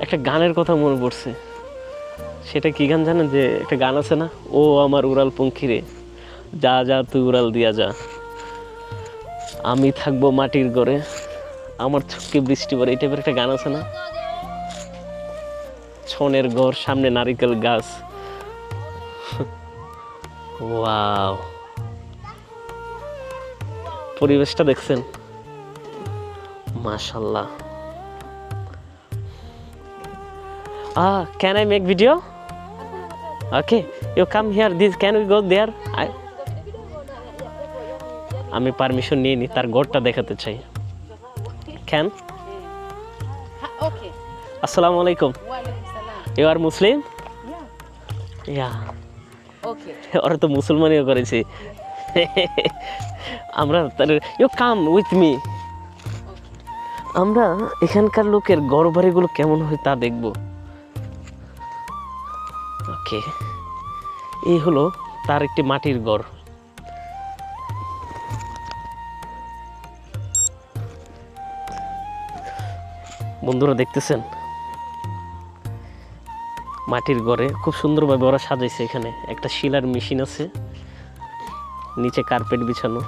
একটা গানের কথা মনে পড়ছে। সেটা কি গান জানেন? যে একটা গান আছে না, ও আমার উড়াল পঙ্খী রে, যা যা তুই উড়াল দিয়া যা, আমি থাকবো মাটির ঘরে, আমার চোখে বৃষ্টি পড়ে, এই টাইপের একটা গান আছে না? ছনের ঘর, সামনে নারিকেল গাছ। ওয়াও, পরিবেশটা দেখছেন? মাশাল্লাহ। Can I make video? Okay, you come here. This can we go there? আমি পারমিশন নিয়ে নি, তার ঘরটা দেখাতে চাই। Can? Okay. আসসালামু আলাইকুম। You are Muslim? Yeah. Okay. ওরা তো মুসলমানিও করেছে। আমরা ইউ কাম উইথ মি। আমরা এখানকার লোকের ঘর বাড়িগুলো কেমন হয় তা দেখব। ওকে, এই হলো তার একটি মাটির ঘর। বন্ধুরা দেখতেছেন, মাটির ঘরে খুব সুন্দরভাবে ওরা সাজাইছে। এখানে একটা শিলার মেশিন আছে, নিচে কার্পেট বিছানো।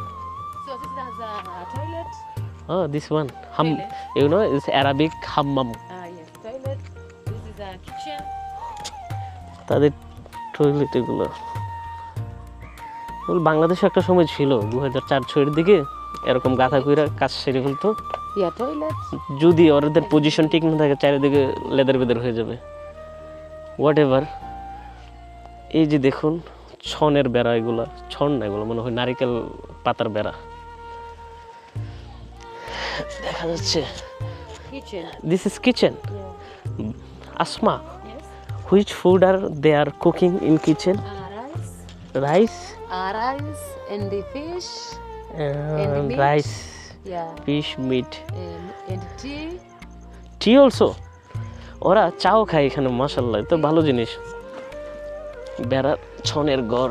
So this has a toilet. Oh, this one. Toilet. You know, it's Arabic hammam. Yes, toilet. This is a kitchen. তাদের টয়লেট এগুলো বাংলাদেশে একটা সময় ছিল 2004-06 দিকে, এরকম গাথা কইরা কাজ সেরে ফেলতো। Yeah, toilet. যদি ওদের পজিশন ঠিক না থাকে, চারিদিকে লেদার বেদার হয়ে যাবে। What ever. এই যে দেখুন, ছনের বেড়া, এগুলো ছন না, এগুলো মনে হয় নারিকেল পাতার বেড়া দেখা যাচ্ছে। Kitchen. This is kitchen. Yeah. Asma, Yes. Which food are they are cooking in kitchen? Rice. Rice Rice and the fish. And meat. Rice, Yeah. Fish, meat, And tea. Tea also. ওরা চাও খায় এখানে, মাশাল্লাহ, তো ভালো জিনিস। বেড়া, ছনের ঘর।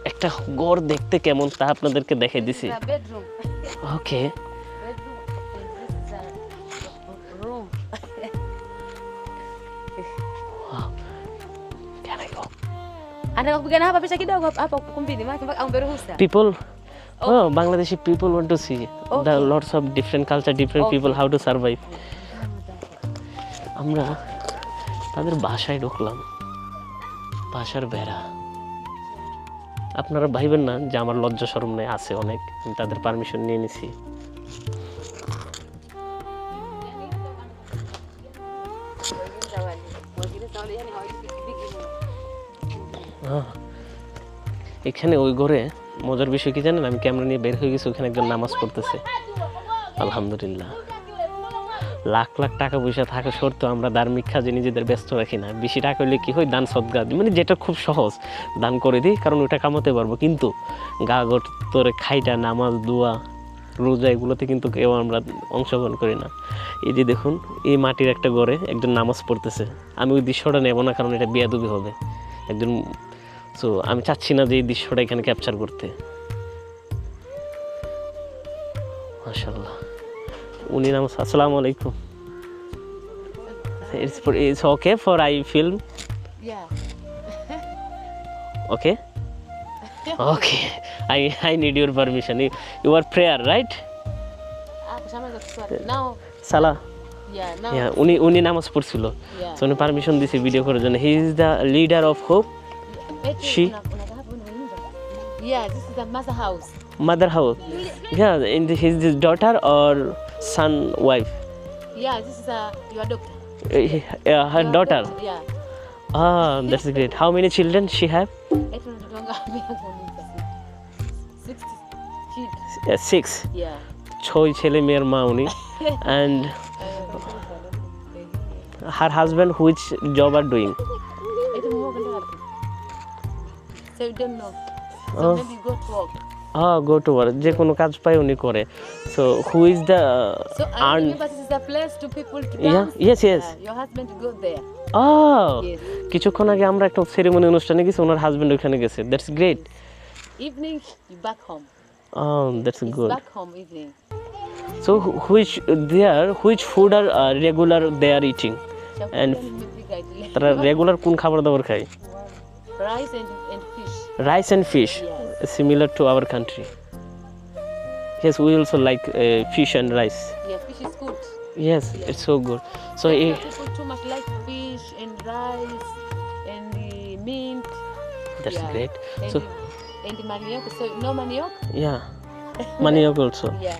একটা ঘর দেখতে কেমন তা আপনাদেরকে দেখাই দিছি। It's a bedroom. Okay, Bedroom. And this is a room. can I go? Ana kupigana hapa picha kidogo hapa kumbini maana mpaka umberuhusa. People, oh, Bangladeshi people want to see the lots of different culture, different people, how to survive. আমরা তাদের বাসায় ঢুকলাম, বাসার বেড়া। আপনারা ভাইবেন না যে আমার লজ্জা শরম নেই, আছে অনেক। আমি তাদের পারমিশন নিয়ে নিছি। এখানে ওই ঘরে মজার বিষয় কি জানেন? আমি ক্যামেরা নিয়ে বের হয়ে গেছি, ওখানে একজন নামাজ পড়তেছে। আলহামদুলিল্লাহ, লাখ লাখ টাকা পয়সা থাকা সত্ত্বেও আমরা ধার্মিক কাজে নিজেদের ব্যস্ত রাখি না। বেশি টাকা হইলে কি হয়, দান সদকা, মানে যেটা খুব সহজ দান করে দিই, কারণ ওটা কামাতে পারবো। কিন্তু গা গতরে খাইটা, নামাজ, দোয়া, রোজা, এগুলোতে কিন্তু কেউ আমরা অংশগ্রহণ করি না। এই যে দেখুন, এই মাটির একটা ঘরে একজন নামাজ পড়তেছে। আমি ওই দৃশ্যটা নেব না, কারণ এটা বেয়াদবি হবে একজন। সো আমি চাচ্ছি না যে এই দৃশ্যটা এখানে ক্যাপচার করতে। মাশাআল্লাহ, উনি নামাজ। আসসালামু আলাইকুম। It's okay for I film? Yeah. Okay? Okay. I need your permission. You are prayer, right? Kushamaliza kuswali. Now. Salah. Yeah, now. Yeah, উনি নামাজ পড়ছিল। Yeah. So উনি পারমিশন দিয়েছে ভিডিও করার জন্য। He is the leader of hope. She. Yeah, this is the mother house. Mother house. Yeah, and his daughter or son, wife. Yeah, this is your doctor. Her Your daughter. Yeah. Ah, that's great. How many children she have? 6. Yeah. 6 ছেলে মেয়ের মা উনি। And her husband, which job are doing? So you don't know. So maybe go to work. Go to work. যে কোনো কাজ পায় উনি করে। So who is the So I remember this is a place to people to Yeah, dance. yes. Your husband go there. Yes. Yes. কিছুক্ষণ আগে আমরা একটা সেরেমনি অনুষ্ঠানে গেছি, ওনার হাজবেন্ড ওখানে গেছে। That's great. Evening, you back home. That's It's good. back home evening. So which food are regular they are eating? And তারা regular কোন খাবার দাবার খায়? rice and fish. Rice and fish, Yes. similar to our country. Yes, we also like fish and rice. Yeah, fish is good. Yes, it's so good. So People too much like fish and rice and the mint. that's Yeah. great. And So and the manioc. So no manioc? yeah, maniok also. Yeah.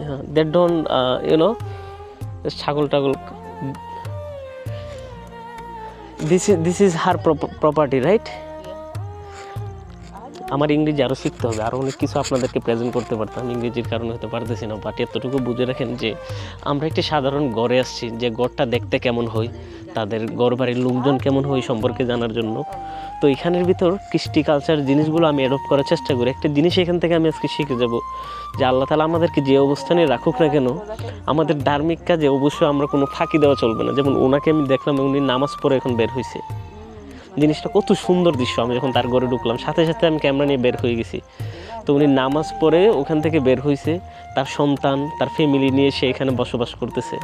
Yeah, they don't, ছাগল টাগল. This is her property, right? আমার ইংরেজি আরও শিখতে হবে, আরও অনেক কিছু আপনাদেরকে প্রেজেন্ট করতে পারতাম, ইংরেজির কারণে হতে পারতেছি না। বাট এতটুকু বুঝে রাখেন যে আমরা একটি সাধারণ ঘরে আসছি, যে ঘরটা দেখতে কেমন হয়, তাদের ঘর বাড়ির লোকজন কেমন হয় সম্পর্কে জানার জন্য। তো এখানের ভিতর কৃষ্টি কালচার জিনিসগুলো আমি অ্যাডপ্ট করার চেষ্টা করি। একটা জিনিস এখান থেকে আমি আজকে শিখে যাব যে আল্লাহ তাআলা আমাদেরকে যে অবস্থানে রাখুক না কেন, আমাদের ধার্মিক কাজে অবশ্যই আমরা কোনো ফাঁকি দেওয়া চলবে না। যেমন ওনাকে আমি দেখলাম উনি নামাজ পড়ে এখন বের হয়েছে, জিনিসটা কত সুন্দর দৃশ্য। আমি যখন তার ঘরে ঢুকলাম সাথে সাথে আমি ক্যামেরা নিয়ে বের হয়ে গেছি। তো উনি নামাজ পড়ে ওখান থেকে বের হয়েছে, তার সন্তান তার ফ্যামিলি নিয়ে সে এখানে বসবাস করতেছে।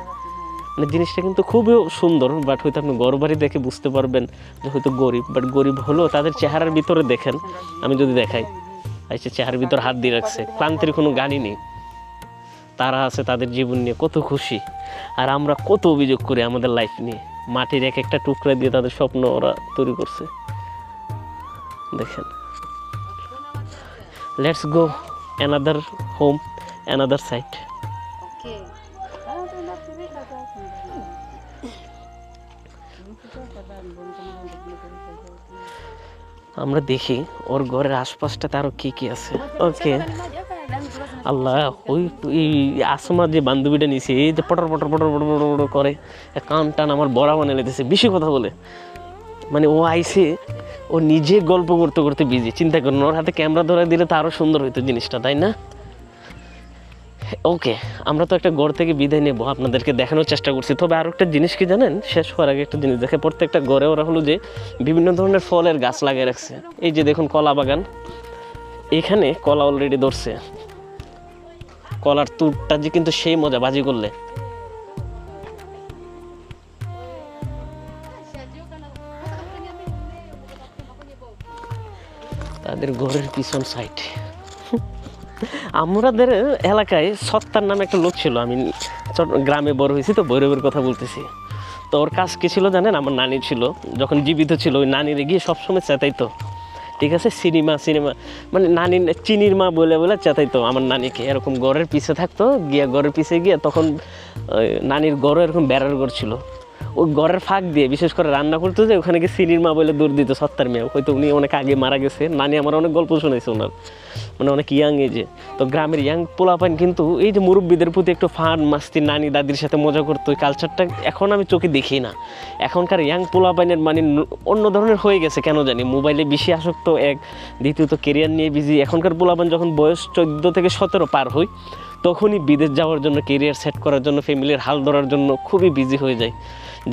মানে জিনিসটা কিন্তু খুবই সুন্দর। বাট হয়তো আপনি ঘর বাড়ি দেখে বুঝতে পারবেন যে হয়তো গরিব, বাট গরিব হলেও তাদের চেহারার ভিতরে দেখেন, আমি যদি দেখাই আচ্ছা চেহারার ভিতর হাত দিয়ে রাখছে, ক্লান্তির কোনো গানই নেই, তারা আছে তাদের জীবন নিয়ে কত খুশি। আর আমরা কত অভিযোগ করি আমাদের লাইফ নিয়ে, মাটির এক একটা টুকরা দিয়ে তাদের স্বপ্ন ওরা তৈরি করছে। দেখেন, let's go another home, another site. Okay. আমরা দেখি ওর ঘরের আশপাশটাতে আরো কি কি আছে। ওকে আল্লাহ, ওই আসমা যে বান্ধবীটা নিছে, এই যে পটর পটর পটর পটর পটর পটর করে কান টান আমার বড়া বানিয়ে লেতেছে, বেশি কথা বলে। মানে ও আইসে, ও নিজে গল্প করতে করতে বিজি। চিন্তা করুন, ওর হাতে ক্যামেরা ধরে দিলে তো আরও সুন্দর হইতো জিনিসটা, তাই না? ওকে, আমরা তো একটা ঘর থেকে বিদায় নেব, আপনাদেরকে দেখানোর চেষ্টা করছি। তবে আরও একটা জিনিস কি জানেন, শেষ হওয়ার আগে একটা জিনিস দেখে, প্রত্যেকটা ঘরে ওরা হলো যে বিভিন্ন ধরনের ফলের গাছ লাগিয়ে রাখছে। এই যে দেখুন কলা বাগান, এখানে কলা অলরেডি ধরছে। কলার তুরটা যে কিন্তু সেই মজা বাজি করলে। তাদের ঘরের পিছন সাইড, আমাদের এলাকায় সত্তার নামে একটা লোক ছিল। আমি গ্রামে বড় হয়েছি তো ভৈরবের কথা বলতেছি। তো ওর কাজ কী ছিল জানেন? আমার নানি ছিল, যখন জীবিত ছিল ওই নানিরে গিয়ে সবসময় চেতাইতো, ঠিক আছে? সিনেমা মানে নানি চিনির মা বলে বলে চেতাইতো আমার নানিকে। এরকম ঘরের পিছে থাকতো, গিয়ে ঘরের পিছে গিয়ে তখন নানির ঘরও এরকম বেড়ার ঘর ছিল, ওই ঘরের ফাঁক দিয়ে বিশেষ করে রান্না করতো, যে ওখানে গিয়ে সিনির মা বলে দৌড় দিত সত্তার মেয়ে। হয়তো উনি অনেক আগে মারা গেছে, নানি আমার অনেক গল্প শুনেছে ওনার, মানে অনেক ইয়াং এজে। তো গ্রামের ইয়াং পোলাপান কিন্তু এই যে মুরব্বীদের প্রতি একটু ফান মাস্তি, নানি দাদির সাথে মজা করতো, ওই কালচারটা এখন আমি চোখে দেখি না। এখনকার ইয়াং পোলাপানের মানে অন্য ধরনের হয়ে গেছে কেন জানি, মোবাইলে বেশি আসক্ত এক, দ্বিতীয়ত কেরিয়ার নিয়ে বিজি। এখনকার পোলাপান যখন বয়স 14 থেকে 17 পার হয় তখনই বিদেশ যাওয়ার জন্য, কেরিয়ার সেট করার জন্য, ফ্যামিলির হাল ধরার জন্য খুবই বিজি হয়ে যায়।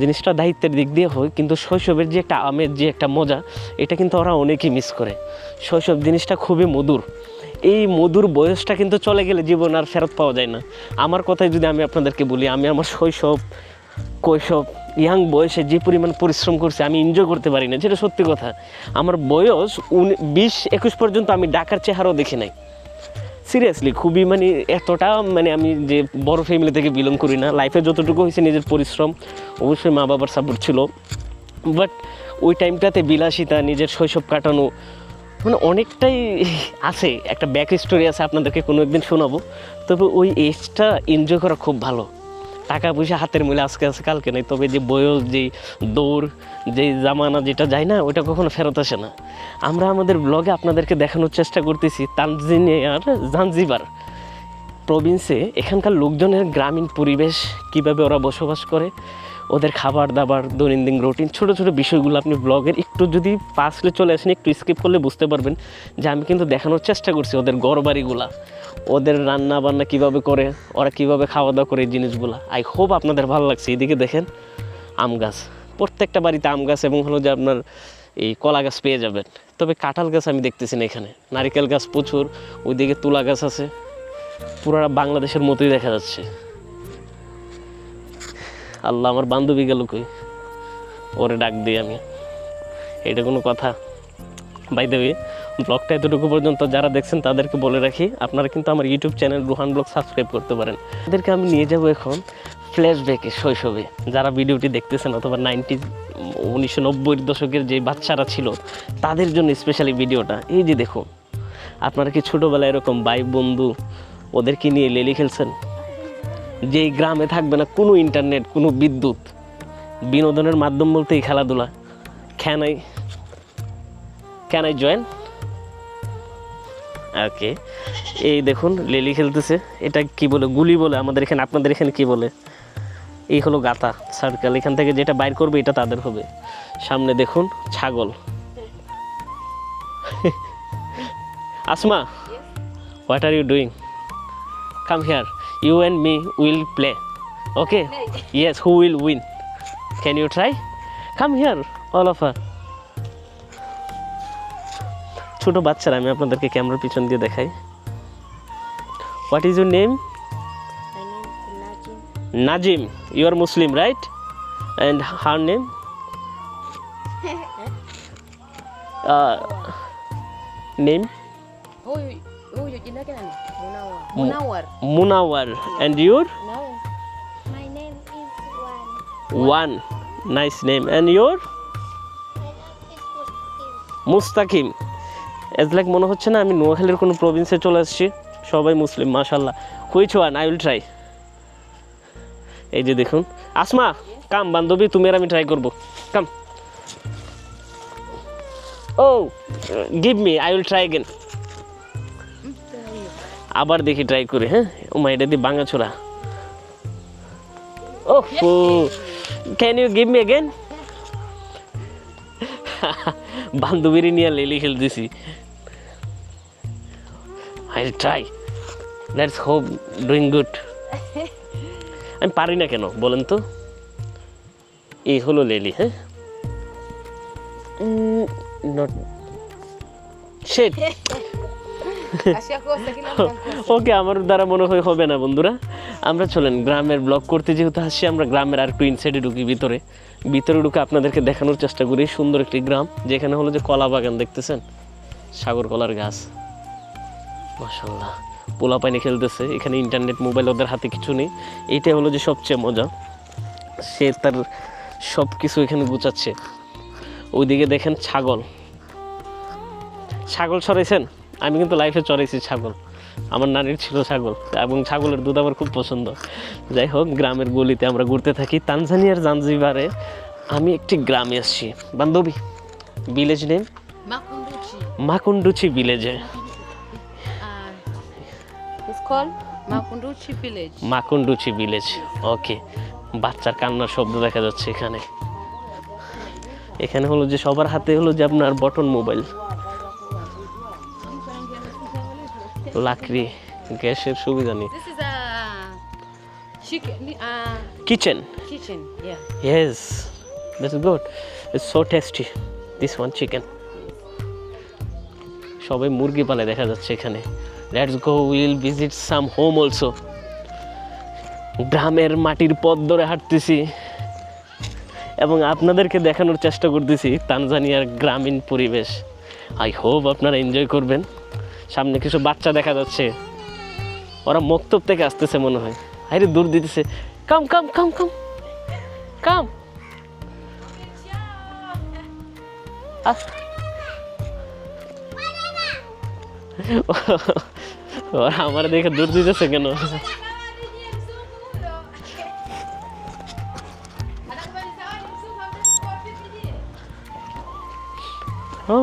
জিনিসটা দায়িত্বের দিক দিয়ে হয়, কিন্তু শৈশবের যে একটা আমেজ, যে একটা মজা, এটা কিন্তু ওরা অনেকেই মিস করে। শৈশব জিনিসটা খুবই মধুর, এই মধুর বয়সটা কিন্তু চলে গেলে জীবন আর ফেরত পাওয়া যায় না। আমার কথাই যদি আমি আপনাদেরকে বলি, আমি আমার শৈশব কৈশব ইয়াং বয়সে যে পরিমাণ পরিশ্রম করছি আমি এনজয় করতে পারি না, যেটা সত্যি কথা। আমার বয়স 20-21 পর্যন্ত আমি ঢাকার চেহারাও দেখি নাই, সিরিয়াসলি। খুবই মানে এতটা মানে আমি যে বড় ফ্যামিলি থেকে বিলং করি না, লাইফে যতটুকু হয়েছে নিজের পরিশ্রম, অবশ্যই মা বাবার সাপোর্ট ছিল। বাট ওই টাইমটাতে বিলাসিতা, নিজের শৈশব কাটানো, মানে অনেকটাই আছে, একটা ব্যাক স্টোরি আছে, আপনাদেরকে কোনো একদিন শোনাবো। তবে ওই এজটা এনজয় করা খুব ভালো। টাকা পয়সা হাতের মূলে আজকে আছে কালকে নেই, তবে যে বয়স, যেই দৌড়, যেই জামানা যেটা যায় না, ওটা কখনো ফেরত আসে না। আমরা আমাদের ব্লগে আপনাদেরকে দেখানোর চেষ্টা করতেছি তানজানিয়ার জাঞ্জিবার প্রভিন্সে এখানকার লোকজনের গ্রামীণ পরিবেশ, কিভাবে ওরা বসবাস করে, ওদের খাবার দাবার, দৈনন্দিন রুটিন, ছোটো ছোটো বিষয়গুলো আপনি ব্লগের একটু যদি পাশলে চলে আসেন, একটু স্কিপ করলে বুঝতে পারবেন যে আমি কিন্তু দেখানোর চেষ্টা করছি ওদের ঘরবাড়িগুলা, ওদের রান্না বান্না কীভাবে করে, ওরা কীভাবে খাওয়া দাওয়া করে, এই জিনিসগুলো। আই হোপ আপনাদের ভালো লাগছে। এদিকে দেখেন আম গাছ, প্রত্যেকটা বাড়িতে আম গাছ, এবং হলো যে আপনার এই কলা গাছ পেয়ে যাবেন। তবে কাঁঠাল গাছ আমি দেখতেছি না এখানে, নারিকেল গাছ প্রচুর, ওইদিকে তুলা গাছ আছে, পুরো বাংলাদেশের মতোই দেখা যাচ্ছে। আল্লাহ, আমার বান্ধবী গেল কই? ওরে ডাক দিই আমি, এটা কোনো কথা? বাই দ্য ওয়ে, ব্লগটা এতটুকু পর্যন্ত যারা দেখছেন তাদেরকে বলে রাখি, আপনারা কিন্তু আমার YouTube channel Ruhan blog subscribe করতে পারেন। তাদেরকে আমি নিয়ে যাব এখন ফ্ল্যাশব্যাকে, শৈশবে। যারা ভিডিওটি দেখতেছেন অথবা 1990-এর দশকের যে বাচ্চারা ছিল তাদের জন্য স্পেশালি ভিডিওটা। এই যে দেখুন, আপনারা কি ছোটোবেলায় এরকম ভাই বন্ধু ওদেরকে নিয়ে লেলি খেলছেন? যেই গ্রামে থাকবে না কোনো ইন্টারনেট, কোনো বিদ্যুৎ, বিনোদনের মাধ্যম বলতে এই খেলাধুলা। Can I join? ওকে, এই দেখুন লেলি খেলতেছে। এটা কি বলে? গুলি বলে আমাদের এখানে, আপনাদের এখানে কি বলে? এই হলো গাতা সার্কেল, এখান থেকে যেটা বাইর করবে এটা তাদের হবে। সামনে দেখুন ছাগল। Asma, what are you doing? Come here, you and me will play, okay? Yes, who will win? Can you try? Come here all of আর। ছোট বাচ্চারা, আমি আপনাদেরকে ক্যামেরার পিছন দিয়ে দেখাই। What is your name? My name is Najim. Najim. You are Muslim, right? And her name? Name? Huyu jina lake nani? Munawar. Munawar. Munawar. And your? Now, My name is One. Nice name. And your? Mustakim. As like মনে হচ্ছে না আমি নোয়াখালীর কোনো প্রভিন্সে চলে আসছি, সবাই মুসলিম মাশাল্লাহ। Which one? I will try. এই যে দেখুন, আসমা কাম, বান্ধবী তুমি আর আমি ট্রাই করবো, come. Oh give me, I will try again. আবার দেখি ট্রাই করে। হ্যাঁ, ও মা, এটা দিয়ে বাঙা ছোড়া। ও can you give me again? বান্ধবীর নিয়ে লেলি খেলতেছি। I will try, let's hope doing good. আমি পারি না কেন বলেন তো? এই হলো লেলি। হ্যাঁ, নট শিট। ashakosa kila mtu akosa. Okay, আমার দ্বারা মনে হয় হবে না বন্ধুরা। আমরা চলেন গ্রামের ব্লগ করতে, যেহেতু আসছি আমরা গ্রামের আর একটু ইনসাইডে ঢুকি, ভিতরে ঢুকে আপনাদেরকে দেখানোর চেষ্টা করি। সুন্দর একটি গ্রাম, যেখানে হলো যে কলা বাগান দেখতেছেন, সাগর কলার গাছ, মাশাআল্লাহ। পোলা পানি খেলতেছে এখানে, ইন্টারনেট মোবাইল ওদের হাতে কিছু নেই। এইটাই হলো যে সবচেয়ে মজা, সে তার সব কিছু এখানে গুছাচ্ছে। ওইদিকে দেখেন ছাগল চড়াইছেন? আমি কিন্তু লাইফে চড়াইছি ছাগল, আমার নানির ছিল ছাগল, এবং ছাগলের দুধ আমার খুব পছন্দ। যাই হোক, গ্রামের গলিতে আমরা ঘুরতে থাকি। তানজানিয়ার জাঞ্জিবারে আমি একটি গ্রামে আসছি। বান্ধবী, ভিলেজ নেম? Makunduchi. মাকুন্ডুচি ভিলেজে। It's called Makunduchi village. Makunduchi village, okay. বাচ্চার কান্নার শব্দ দেখা যাচ্ছে এখানে। এখানে হলো যে সবার হাতে হলো যে আপনার বটন মোবাইল, লাকড়ি, গ্যাসের সুবিধা নেই। This is a chicken. Kitchen, Kitchen. Yeah. yes, that's good, it's so tasty this one chicken. সবাই মুরগি পালে দেখা যাচ্ছে এখানে। Let's go, will visit some home also. গ্রামের মাটির পথ ধরে হাঁটতেছি এবং আপনাদেরকে দেখানোর চেষ্টা করতেছি তানজানিয়ার গ্রামীণ পরিবেশ। আই হোপ আপনারা এনজয় করবেন। সামনে কিছু বাচ্চা দেখা যাচ্ছে, ওরা মক্তব থেকে আসতেছে মনে হয়। আরে দূর দিতেছে, কাম কাম কাম কাম কাম। ওরা আমার দেখে দূর দিতেছে কেন? ও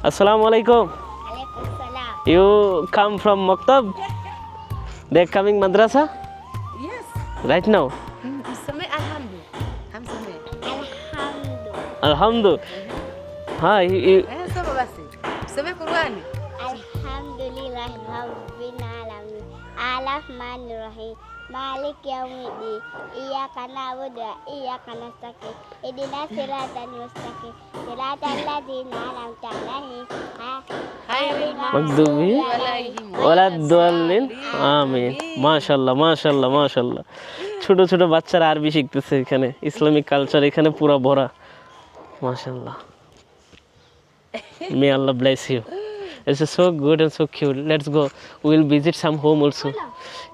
আসসালামু আলাইকুম। Alaikum salam. You come from Maktab? They're coming madrasa Yes. right now? Same alhamdu. I'm same. Alhamdulillah. Alhamdulillah. Hi. Soma basi. Same Qur'ani. Alhamdulillah Rabbil alamin. Arrahmanir rahim. Malik yaumiddin. Iyyaka na'budu wa iyyaka nasta'in. Ihdinas siratal mustaqim. Siratal ladzina an'amta 'alaihim. Khairil Maghdubi alaihim ওয়ালাদ দাল্লিন, আমিন। মাশাআল্লাহ মাশাআল্লাহ মাশাআল্লাহ। ছোট ছোট বাচ্চারা আরবি শিখতেছে এখানে, Islamic culture এখানে পুরো ভরা, মাশাআল্লাহ। May Allah bless you. It's so good and so cute. Let's go. We'll visit some home also.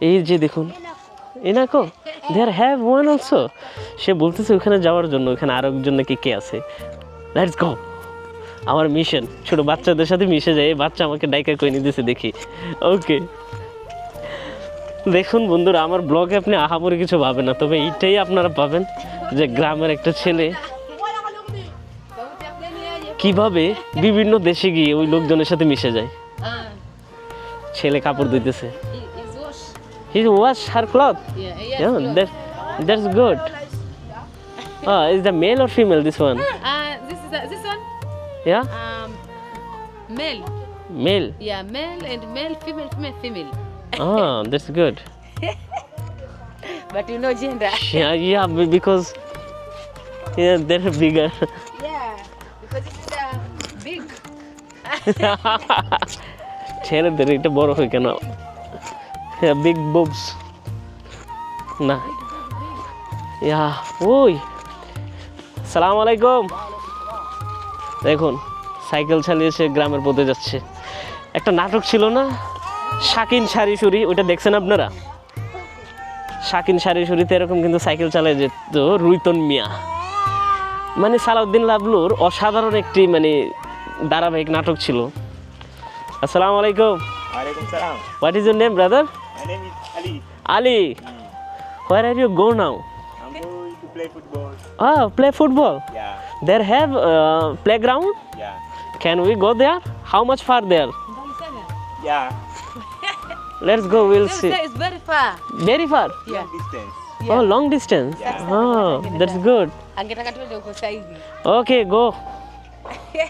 এই যে দেখুন, এনাকো there have one also. সে বলতেছে ওখানে যাওয়ার জন্য, ওখানে আরো একজন নাকি কে আছে। Let's go. আমার মিশন ছোট বাচ্চাদের সাথে মিশে যায়। এই বাচ্চা আমাকে ডাইকা কই নিতেছে দেখি। ওকে, দেখুন বন্ধুরা, আমার ব্লগে আপনি আহামরি কিছু পাবেন না, তবে এইটাই আপনারা পাবেন যে গ্রামের একটা ছেলে কিভাবে বিভিন্ন দেশে গিয়ে ওই লোকজনের সাথে মিশে যায়। ছেলে কাপড় ধুইতেছে, he wash her cloth, that's good. Is the male or female this one? This one? Yeah, Male. male. Yeah, male and male, female, female, female. That's good. But you know gender. Yeah, because they're bigger. Yeah, because it's big. ছেলেদের এটা বড় হয় কেন? Big boobs না। ইয়া ওই সালাম আলাইকুম। দেখুন সাইকেল চালিয়ে সে গ্রামের পথে যাচ্ছে। একটা নাটক ছিল না, শাকিন শারিশুরি, ওইটা দেখছেন আপনারা? শাকিন শারিশুরিতে এরকম কিন্তু সাইকেল চালায় যেত রুইতন মিয়া। মানে সালাউদ্দিন লাবলুর অসাধারণ একটি মানে ধারাবাহিক নাটক ছিল। আসসালামু আলাইকুম। Walaikum salam. What is your name, brother? My name is Ali. Ali. Where are you go now? I'm going to play football. Play football. Yeah, There have playground. yeah, Can we go there? How much far there? yeah. Let's go. We'll see. It's very far. Very far. Yeah. Distance. Oh, long distance. Yeah. Oh, that's good. Angetaka tuende huko sasa hivi. Okay, go.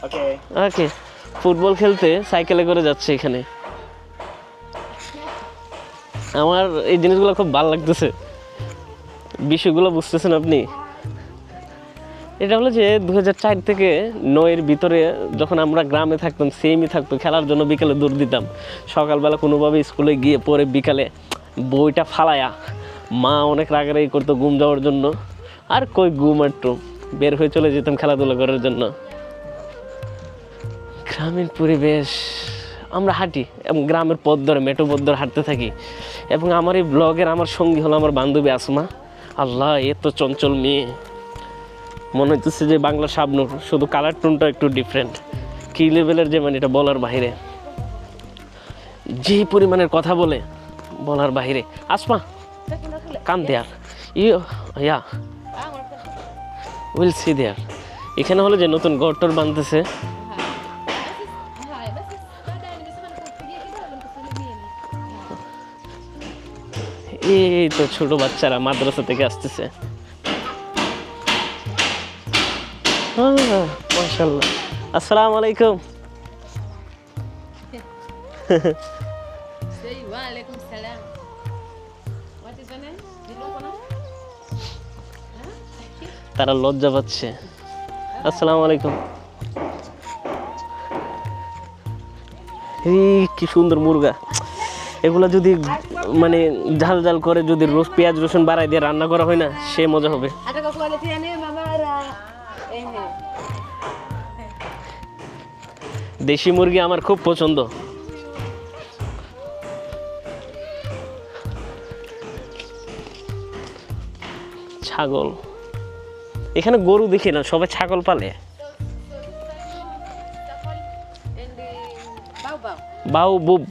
Okay. Okay. Football খেলতে সাইকেলে করে যাচ্ছে এখানে। আমার এই জিনিসগুলো খুব ভালো লাগতেছে, বিষয়গুলো বুঝতেছেন আপনি। এটা হলো যে 2004 থেকে 9-এর ভিতরে যখন আমরা গ্রামে থাকতাম, সেমই থাকতো, খেলার জন্য বিকালে দৌড় দিতাম। সকালবেলা কোনোভাবে স্কুলে গিয়ে পরে বিকালে বইটা ফালায়া মা অনেক রাগারাগি করতো ঘুম যাওয়ার জন্য, আর কই ঘুম একটু বের হয়ে চলে যেতাম খেলাধুলা করার জন্য। গ্রামীণ পরিবেশ, আমরা হাঁটি এবং গ্রামের পথ ধরে মেঠো পথ ধরে হাঁটতে থাকি। এবং আমার এই ব্লগের আমার সঙ্গী হলো আমার বান্ধবী আসমা। আল্লাহ, এত চঞ্চল মেয়ে, মনে হইতেছে যে বাংলা শাবনূর, শুধু কালার টোনটা একটু ডিফারেন্ট। কী লেভেলের যে মানে এটা বলার বাহিরে, যে পরিমাণের কথা বলে বলার বাহিরে। আসমা কাম দেয়ার ইয়া উইল সি দেয়ার। এখানে হলো যে নতুন গড়টর বানতেছে। এই তো ছোট বাচ্চারা মাদ্রাসা থেকে আসতেছে। মাশাআল্লাহ। আসসালামু আলাইকুম। Say wa alaikum salam. What is your name? Did you know? তারা লজ্জা পাচ্ছে। আসসালামু আলাইকুম। এই কি সুন্দর মুরগা, এগুলা যদি মানে ঝাল ঝাল করে যদি রোজ পেঁয়াজ রসুন বাড়াই দিয়ে রান্না করা হয় না, সে মজা হবে। Ataka kuwaletea neema mara. Ehe. দেশি মুরগি আমার খুব পছন্দ। ছাগল, এখানে গরু দেখি না, সবাই ছাগল পালে। And baobab.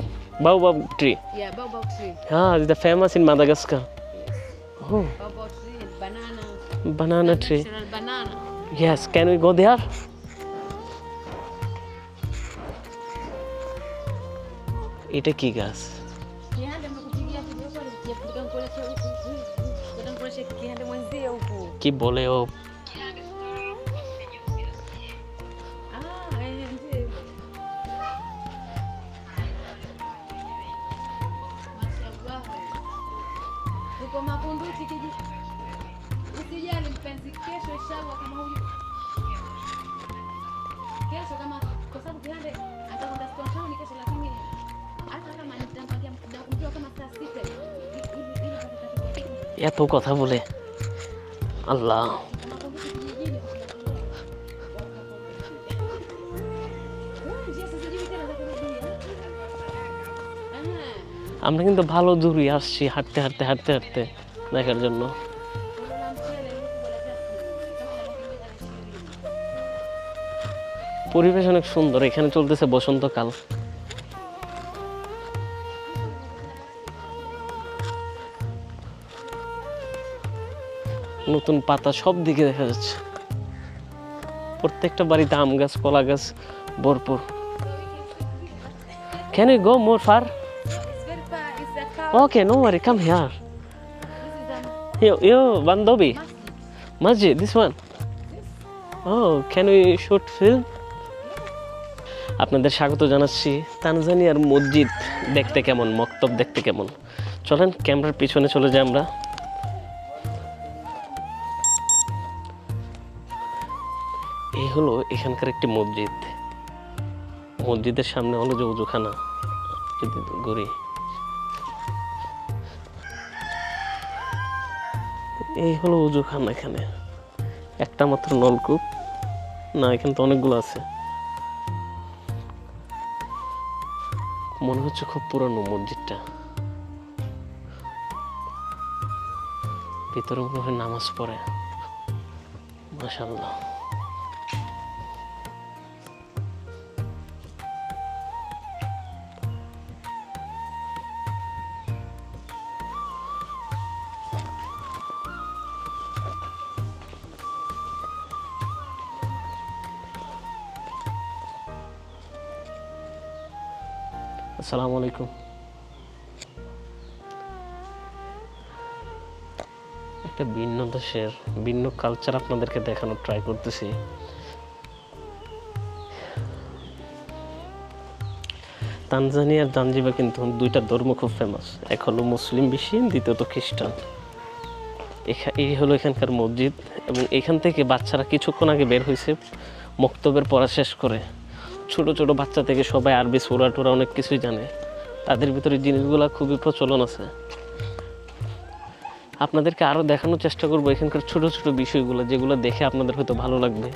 Baobab tree. Yeah, baobab tree. It's famous in Madagascar. Oh, Baobab tree and banana. banana tree. Natural banana. Yes, can we go there? এটা কি গাছ? Kihande mekupigia video kwa kupiga mkoleche huku. Ndio mkoleche kihande mwenzie huku. কি বলে ও? Ndio. Mashallah. Uko Makunduchi kiji. Usijali mpenzi, kesho inshallah kama huyu. Kesho kama kwa sababu kihande atakwenda station kesho, lakini hata kama nitampatia muda kujua kama saa 6 ili এত কথা বলে আল্লাহ। আমরা কিন্তু ভালো দূরে আসছি হাঁটতে হাঁটতে হাঁটতে হাঁটতে দেখার জন্য। পরিবেশ অনেক সুন্দর, এখানে চলতেছে বসন্তকাল। নতুন পাতা সব দিকে দেখা যাচ্ছে, প্রত্যেকটা বাড়িতে আম গাছ কলা গাছ ভরপুর। Can you go more far? It's very far. It's a cow. Okay, no worry, come here. This is You Bandobi, a Masjid, this one. Oh, can we shoot film? আপনাদের স্বাগত জানাচ্ছি। তানজানিয়ার মসজিদ দেখতে কেমন, মক্তব দেখতে কেমন, চলেন ক্যামেরার পিছনে চলে যাই আমরা। এই হলো এখানকার একটি মসজিদ। মসজিদের সামনে হলো যে উজুখানা, যদি ঘুরি এই হলো উজুখানা। এখানে একটা মাত্র নলকূপ না, এখানে তো অনেকগুলো আছে। মনে হচ্ছে খুব পুরানো মসজিদটা। ভিতরে মনে হয় নামাজ পড়ে। মাশাআল্লাহ। আসসালামু আলাইকুম। একটা ভিন্ন দেশের ভিন্ন কালচার আপনাদেরকে দেখানোর ট্রাই করতেছি। তানজানিয়ার জাঞ্জিবার কিন্তু দুইটা ধর্ম খুব ফেমাস, এক হলো মুসলিম বেশি, দ্বিতীয়ত খ্রিস্টান। এই হলো এখানকার মসজিদ, এবং এখান থেকে বাচ্চারা কিছুক্ষণ আগে বের হয়েছে মক্তবের পড়া শেষ করে। ছোট ছোট বাচ্চা থেকে সবাই আরবি সূরা টুরা অনেক কিছুই জানে, তাদের ভিতরে জিনিসগুলো খুবই প্রচলন আছে। আপনাদেরকে আরও দেখানোর চেষ্টা করবো এখানকার ছোট ছোট বিষয়গুলো, যেগুলো দেখে আপনাদের হয়তো ভালো লাগবে।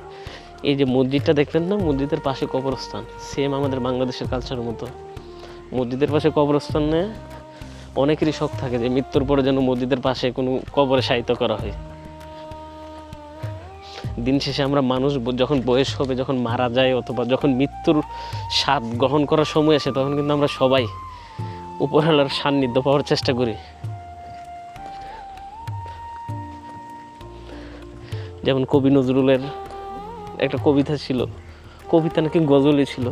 এই যে মসজিদটা দেখলেন না, মসজিদের পাশে কবরস্থান, সেম আমাদের বাংলাদেশের কালচারের মতো। মসজিদের পাশে কবরস্থানে অনেকেরই শখ থাকে যে মৃত্যুর পরে যেন মসজিদের পাশে কোনো কবরে শায়িত করা হয়। দিন শেষে আমরা মানুষ যখন বয়স হবে, যখন মারা যায়, অথবা যখন মৃত্যুর স্বাদ গ্রহণ করার সময় আসে, তখন কিন্তু আমরা সবাই উপরওয়ালার সান্নিধ্য পাওয়ার চেষ্টা করি। যেমন কবি নজরুলের একটা কবিতা ছিল, কবিতা নাকি গজলই ছিল,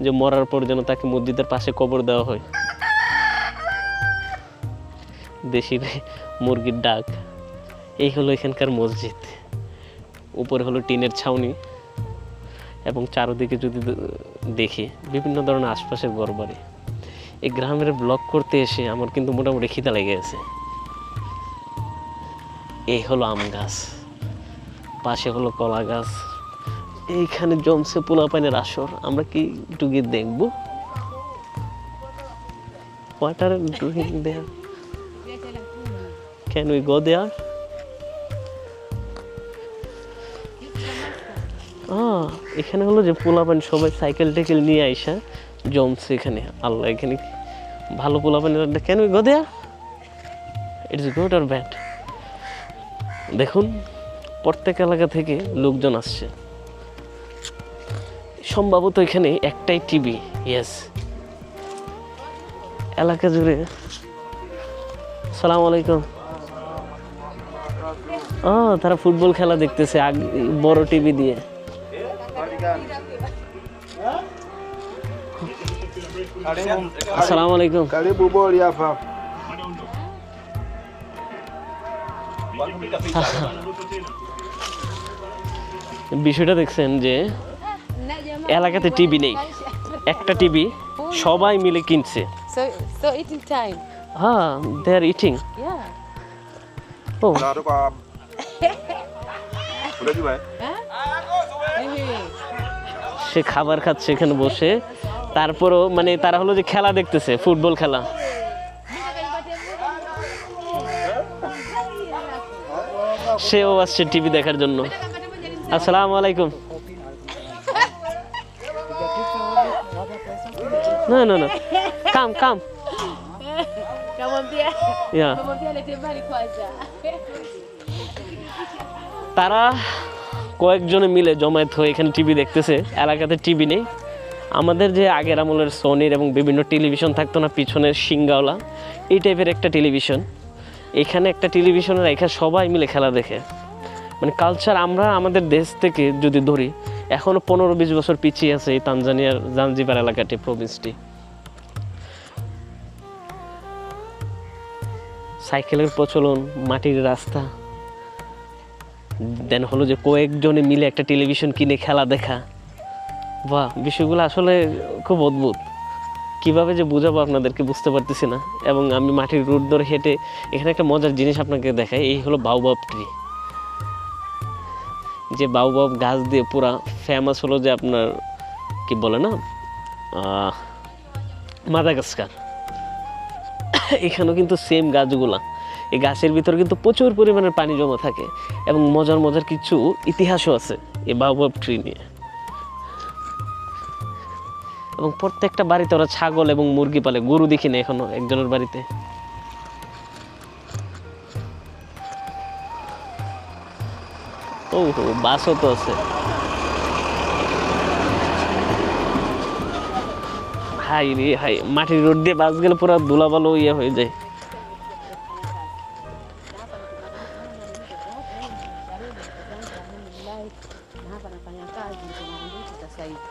যে মরার পর যেন তাকে মসজিদের পাশে কবর দেওয়া হয়। দেশির মুরগির ডাক। এই হলো এখানকার মসজিদ। উপরে হলো টিনের ছাউনি, এবং চারদিকে যদি দেখি বিভিন্ন ধরনের আশপাশের ঘরবাড়ি। এই গ্রামের ব্লগ করতে এসে আমার কিন্তু মোটামুটি খিদা লেগে গেছে। এই হলো আম গাছ, পাশে হলো কলা গাছ। এইখানে জমছে পোলাপানের আসর। আমরা কি একটু গিয়ে দেখবো? What are you doing there? Can we go there? এখানে হলো যে পোলাপান সবাই সাইকেল টাইকেল নিয়ে আইসা জমছে এখানে। আল্লাহ, এখানে ভালো পোলাপানের। Can we go there? It's good or bad? দেখুন, প্রত্যেক এলাকা থেকে লোকজন আসছে। সম্ভবত এখানে একটাই টিভি, ইয়েস, এলাকা জুড়ে। আসসালামু আলাইকুম। তারা ফুটবল খেলা দেখতেছে বড় টিভি দিয়ে। আসসালামু আলাইকুম। Karibu boli hapa. বিষয়টা দেখছেন যে এলাকাতে টিভি নেই, একটা টিভি সবাই মিলে কিনছে। So eating time. They are eating. Yeah. ও, Nah, tu kau. Udah juga ya? সে খাবার খাচ্ছে এখানে বসে। তারপরও মানে তারা হলো যে খেলা দেখতেছে, ফুটবল খেলা। সেও আসছে টিভি দেখার জন্য। আসসালামু আলাইকুম। না না না, কাম কাম Kamwambia ইয়া। kamwambia lete mbali kwanza. তারা কয়েকজনে মিলে জমায়েত হয়ে এখানে টিভি দেখতেছে। এলাকাতে টিভি নেই। আমাদের যে আগের আমলের সোনির এবং বিভিন্ন টেলিভিশন থাকতো না পিছনের সিঙ্গাওলা, এই টাইপের একটা টেলিভিশন, এখানে একটা টেলিভিশনের এখানে সবাই মিলে খেলা দেখে। মানে কালচার আমরা আমাদের দেশ থেকে যদি ধরি এখনও 15-20 বছর পিছিয়ে আছে এই তানজানিয়ার জাঞ্জিবার এলাকাটি, প্রভিন্সটি। সাইকেলের প্রচলন, মাটির রাস্তা, দেন হলো যে কয়েকজনে মিলে একটা টেলিভিশন কিনে খেলা দেখা। বাহ, বিষয়গুলো আসলে খুব অদ্ভুত। কিভাবে যে বোঝাবো আপনাদেরকে বুঝতে পারতেছি না। এবং আমি মাটির রুট ধরে হেঁটে এখানে একটা মজার জিনিস আপনাকে দেখাই। এই হলো বাউবাব ট্রি, যে বাউবাব গাছ দিয়ে পুরা ফেমাস হলো যে আপনার কি বলে না মাদাগাস্কার। এখানেও কিন্তু সেম গাছগুলা, এই গাছের ভিতরে কিন্তু প্রচুর পরিমাণের পানি জমা থাকে এবং মজার মজার কিছু ইতিহাসও আছে এই বাউবাব ট্রি নিয়ে। এবং প্রত্যেকটা বাড়িতে ওরা ছাগল এবং মুরগি পালে, গরু দেখি না এখনো একজনের বাড়িতে। ও বাসও তো আছে। হাই রে হাই, মাটির রোড দিয়ে বাস গেলে পুরো ধুলাবালো ইয়ে হয়ে যায়। Na hapa nafanya kazi tunarudi sasa hivi.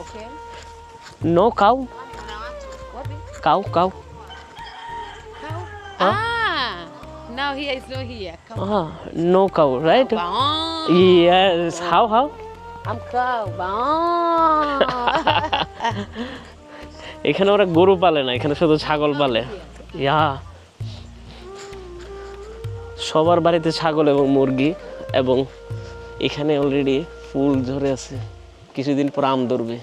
Okay? No cow Wapi? Cow cow Cow? Huh? Ah! Now here is not here. Cow. No cow right Bah. Yes how how I'm cow. Bah. এখানে ওরা গরু পালে না, এখানে শুধু ছাগল পালে। ইয়া, সবার বাড়িতে ছাগল এবং মুরগি। এবং এখানে অলরেডি ফুল ধরে আছে, কিছুদিন পর আম ধরবে।